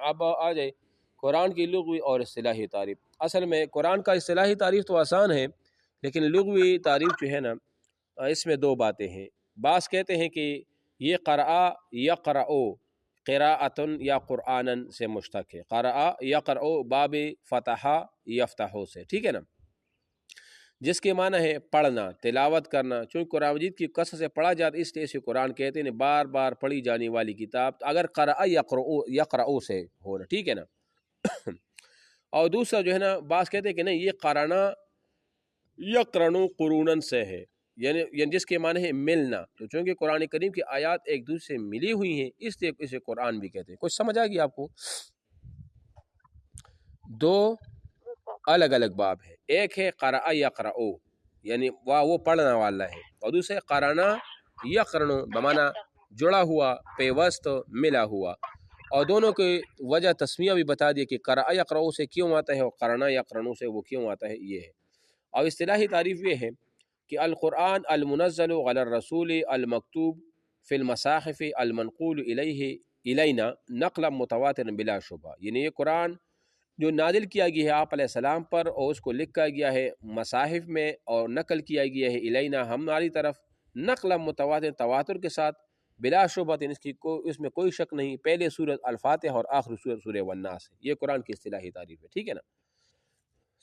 اب آ جائے قرآن کی لغوی اور اصطلاحی تعریف۔ اصل میں قرآن کا اصطلاحی تعریف تو آسان ہے، لیکن لغوی تعریف جو ہے نا اس میں دو باتیں ہیں۔ بعض کہتے ہیں کہ یہ قرأ یقرأ قراءۃ یا قرآنن سے مشتق ہے، قرأ یقرأ باب فتح یفتح سے، ٹھیک ہے نا، جس کے معنی ہے پڑھنا، تلاوت کرنا۔ چونکہ قرآن مجید کی کثرت سے پڑھا جاتا ہے اس لیے اسے قرآن کہتے ہیں، بار بار پڑھی جانے والی کتاب، اگر قرأ یقرأ سے ہونا، ٹھیک ہے نا۔ اور دوسرا جو ہے نا بعض کہتے ہیں کہ نہیں، یہ قرآن یقرن قرونن سے ہے، یعنی جس کے معنی ہے ملنا، تو چونکہ قرآن کریم کی آیات ایک دوسرے سے ملی ہوئی ہیں اس لیے اسے قرآن بھی کہتے ہیں۔ کچھ سمجھ آ گیا آپ کو؟ دو الگ الگ باب ہے، ایک ہے قرأ یقرأ یعنی وہ پڑھنا والا ہے، اور دوسرے قرآن یقرن بمعنی جڑا ہوا، پیوست، ملا ہوا، اور دونوں کی وجہ تسمیہ بھی بتا دی کہ قرأ یقرأ سے کیوں آتا ہے اور قرآن یقرن سے وہ کیوں آتا ہے، یہ ہے۔ اور اصطلاحی تعریف یہ ہے کہ القرآن المنزل علی الرسول المکتوب فی المصاحف المنقول الینا نقلا متواتر بلا شبہ، یعنی یہ قرآن جو نازل کیا گیا ہے آپ علیہ السلام پر، اور اس کو لکھا گیا ہے مصاحف میں اور نقل کیا گیا ہے الینا ہماری طرف، نقلا متواتر تواتر کے ساتھ، بلا شبہ اس میں کوئی شک نہیں، پہلے سورۃ الفاتحہ اور آخر سورۃ سورہ والناس ہے۔ یہ قرآن کی اصطلاحی تعریف ہے، ٹھیک ہے نا،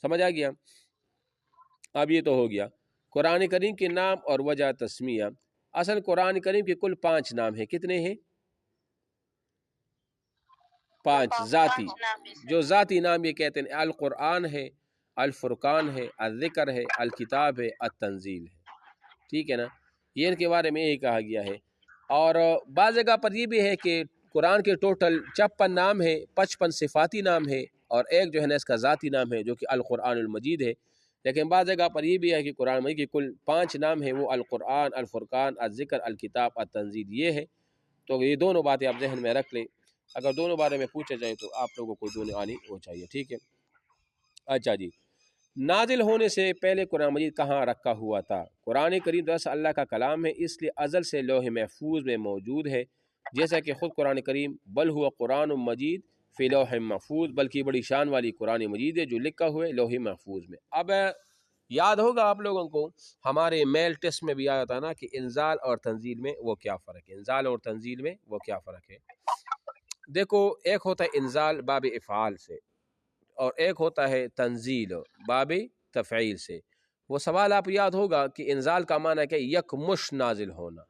سمجھ آ گیا؟ اب یہ تو ہو گیا قرآن کریم کے نام اور وجہ تسمیہ۔ اصل قرآن کریم کے کل 5 نام ہیں، کتنے ہیں؟ 5 ذاتی، جو ذاتی نام یہ کہتے ہیں القرآن ہے، الفرقان ہے، الذکر ہے، الکتاب ہے، التنزیل ہے، ٹھیک ہے نا، یہ ان کے بارے میں یہی کہا گیا ہے۔ اور بعض جگہ پر یہ بھی ہے کہ قرآن کے ٹوٹل 56 نام ہے، 55 صفاتی نام ہے، اور ایک جو ہے نا اس کا ذاتی نام ہے جو کہ القرآن المجید ہے۔ لیکن بعض جگہ پر یہ بھی ہے کہ قرآن مجید کے کل 5 نام ہیں، وہ القرآن، الفرقان، الذکر، الکتاب، التنزیل، یہ ہے۔ تو یہ دونوں باتیں آپ ذہن میں رکھ لیں، اگر دونوں بارے میں پوچھا جائے تو آپ لوگوں کو دونوں آنی ہو چاہیے، ٹھیک ہے۔ اچھا جی، نازل ہونے سے پہلے قرآن مجید کہاں رکھا ہوا تھا؟ قرآن کریم دراصل اللہ کا کلام ہے، اس لیے ازل سے لوح محفوظ میں موجود ہے، جیسا کہ خود قرآن کریم بل ہوا قرآن مجید فی لوح محفوظ، بلکہ بڑی شان والی قرآن مجید ہے جو لکھا ہوا ہے لوح محفوظ میں۔ اب یاد ہوگا آپ لوگوں کو ہمارے میل ٹیسٹ میں بھی آیا تھا نا کہ انزال اور تنزیل میں وہ کیا فرق ہے، انزال اور تنزیل میں وہ کیا فرق ہے۔ دیکھو، ایک ہوتا ہے انزال باب افعال سے، اور ایک ہوتا ہے تنزیل باب تفعیل سے۔ وہ سوال آپ یاد ہوگا کہ انزال کا معنی ہے کہ یکمش نازل ہونا،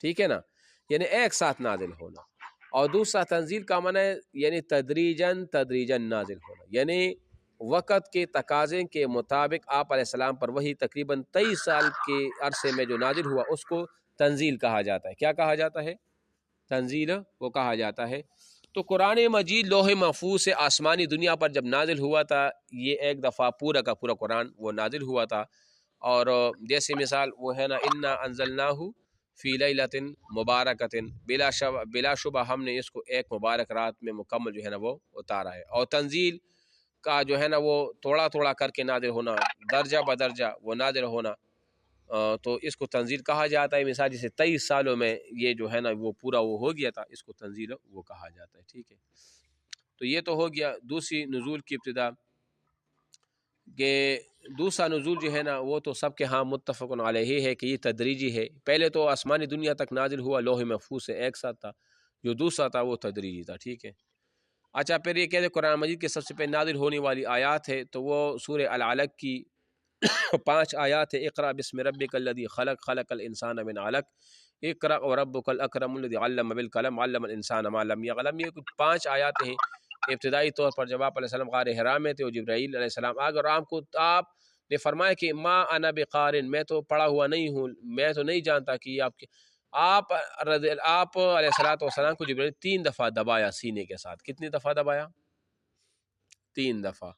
ٹھیک ہے نا، یعنی ایک ساتھ نازل ہونا، اور دوسرا تنزیل کا معنی ہے یعنی تدریجاً تدریجاً نازل ہونا، یعنی وقت کے تقاضے کے مطابق آپ علیہ السلام پر وہی تقریباً 23 سال کے عرصے میں جو نازل ہوا اس کو تنزیل کہا جاتا ہے۔ کیا کہا جاتا ہے؟ تنزیل وہ کہا جاتا ہے۔ تو قرآن مجید لوح محفوظ سے آسمانی دنیا پر جب نازل ہوا تھا، یہ ایک دفعہ پورا کا پورا قرآن وہ نازل ہوا تھا، اور جیسے مثال وہ ہے نا انا انزلناہ فی لیلۃ مبارکۃ، بلا شبہ ہم نے اس کو ایک مبارک رات میں مکمل جو ہے نا وہ اتارا ہے۔ اور تنزیل کا جو ہے نا وہ تھوڑا تھوڑا کر کے نازل ہونا، درجہ بدرجہ وہ نازل ہونا، تو اس کو تنزیل کہا جاتا ہے۔ مثال جیسے 23 سالوں میں یہ جو ہے نا وہ پورا وہ ہو گیا تھا، اس کو تنزیل وہ کہا جاتا ہے، ٹھیک ہے۔ تو یہ تو ہو گیا دوسری نزول کی ابتدا، کہ دوسرا نزول جو ہے نا وہ تو سب کے ہاں متفق علیہ ہے کہ یہ تدریجی ہے۔ پہلے تو آسمانی دنیا تک نازل ہوا لوح محفوظ سے ایک ساتھ تھا، جو دوسرا تھا وہ تدریجی تھا، ٹھیک ہے۔ اچھا، پھر یہ کہتے ہیں قرآن مجید کے سب سے پہلے نازل ہونے والی آیات ہے، تو وہ سورہ العلق کی 5 آیات ہے۔ اقرأ بسم ربک الذی خلق، خلق الانسان من علق، اقرأ وربک الاکرم الذی علم بالقلم، علم الانسان ما لم یعلم۔ یہ کچھ 5 آیات ہیں ابتدائی طور پر جب آپ علیہ السلام غار حرا میں تھے، اور جبرائیل علیہ السلام اگر آپ نے فرمایا کہ ما انا بقارن، میں تو پڑھا ہوا نہیں ہوں، میں تو نہیں جانتا کہ آپ علیہ السلام کو جبرائیل 3 دفعہ دبایا سینے کے ساتھ۔ کتنی دفعہ دبایا؟ 3 دفعہ،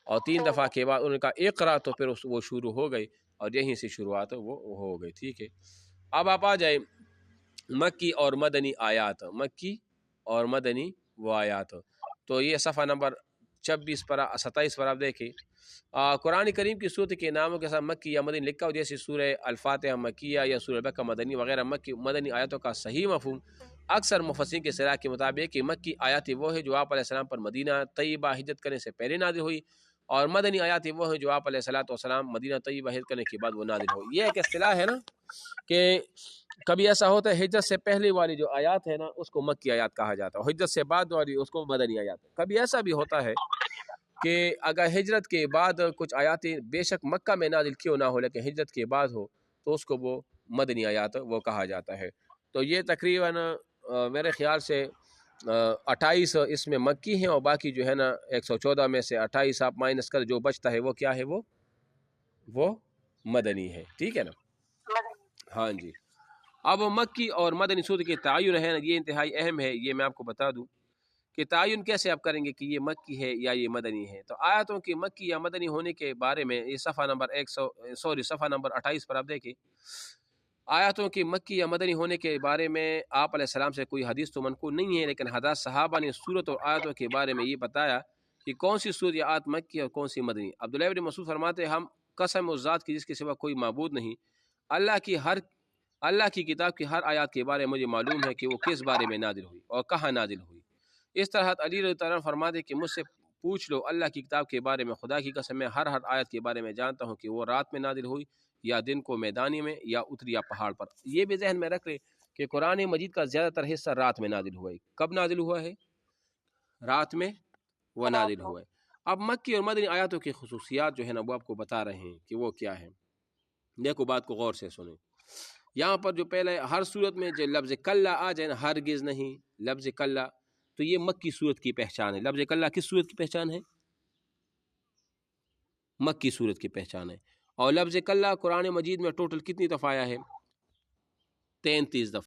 اور 3 دفعہ کے بعد انہوں نے کہا اقرا، تو پھر وہ شروع ہو گئی، اور یہیں سے شروعات وہ ہو گئی، ٹھیک ہے۔ اب آپ آ جائیں مکی اور مدنی آیات، مکی اور مدنی وہ آیات، تو یہ صفحہ نمبر 26 پر 27 پر آپ دیکھیں، قرآن کریم کی صورت کے ناموں کے ساتھ مکی یا مدنی لکھا ہو، جیسے سورہ الفاتحہ مکیہ یا سورہ بقرہ مدنی وغیرہ۔ مکی مدنی آیاتوں کا صحیح مفہوم اکثر مفسرین کے صراح کے مطابق کہ مکی آیات وہ ہے جو آپ علیہ السلام پر مدینہ طیبہ ہجرت کرنے سے پہلے نازل ہوئی، اور مدنی آیات وہ ہیں جو آپ علیہ السلام مدینہ طیبہ ہجرت کرنے کے بعد وہ نازل ہوئی۔ یہ ایک اصطلاح ہے نا کہ کبھی ایسا ہوتا ہے ہجرت سے پہلے والی جو آیات ہے نا اس کو مکی آیات کہا جاتا ہے، اور ہجرت سے بعد والی اس کو مدنی آیات۔ کبھی ایسا بھی ہوتا ہے کہ اگر ہجرت کے بعد کچھ آیاتیں بے شک مکہ میں نازل کیوں نہ ہو لیکن ہجرت کے بعد ہو تو اس کو وہ مدنی آیات وہ کہا جاتا ہے۔ تو یہ تقریباً میرے خیال سے 28 اس میں مکی ہیں، اور باقی جو ہے نا 114 میں سے 28 آپ مائنس کر جو بچتا ہے وہ کیا ہے، وہ مدنی ہے، ٹھیک ہے نا۔ ہاں جی، اب مکی اور مدنی سورت کے تعین ہے، یہ انتہائی اہم ہے، یہ میں آپ کو بتا دوں کہ تعین کیسے آپ کریں گے کہ یہ مکی ہے یا یہ مدنی ہے۔ تو آیاتوں کی مکی یا مدنی ہونے کے بارے میں یہ صفحہ نمبر 28 پر آپ دیکھیں، آیاتوں کی مکی یا مدنی ہونے کے بارے میں آپ علیہ السلام سے کوئی حدیث تو منقول نہیں ہے، لیکن حضرات صحابہ نے صورت اور آیاتوں کے بارے میں یہ بتایا کہ کون سی صورت یا آیت مکی اور کون سی مدنی۔ عبداللہ بن مسعود فرماتے ہیں ہم قسم اس ذات کی جس کے سوا کوئی معبود نہیں، اللہ کی کتاب کی ہر آیات کے بارے میں مجھے معلوم ہے کہ وہ کس بارے میں نازل ہوئی اور کہاں نازل ہوئی۔ اس طرح علی رضی اللہ عنہ فرماتے کہ مجھ سے پوچھ لو اللہ کی کتاب کے بارے میں، خدا کی قسم میں ہر آیت کے بارے میں جانتا ہوں کہ وہ رات میں نازل ہوئی یا دن کو میدانی میں یا اتری یا پہاڑ پر۔ یہ بھی ذہن میں رکھ لے کہ قرآن مجید کا زیادہ تر حصہ رات میں نازل ہوا ہے۔ کب نازل ہوا ہے؟ رات میں وہ نازل ہوا ہے۔ اب مکی اور مدنی آیاتوں کی خصوصیات جو ہے نا وہ آپ کو بتا رہے ہیں کہ وہ کیا ہے۔ دیکھو بات کو غور سے سنیں، یہاں پر جو پہلے ہر صورت میں جو لفظ کلا آ جائے نا، ہرگز نہیں، لفظ کلا، تو یہ مکی صورت کی پہچان ہے۔ لفظ کلا کس صورت کی پہچان ہے؟ مکی صورت کی پہچان ہے۔ اور لفظ کلا قرآن مجید میں ٹوٹل کتنی دفعہ آیا ہے؟ 33 دفعہ۔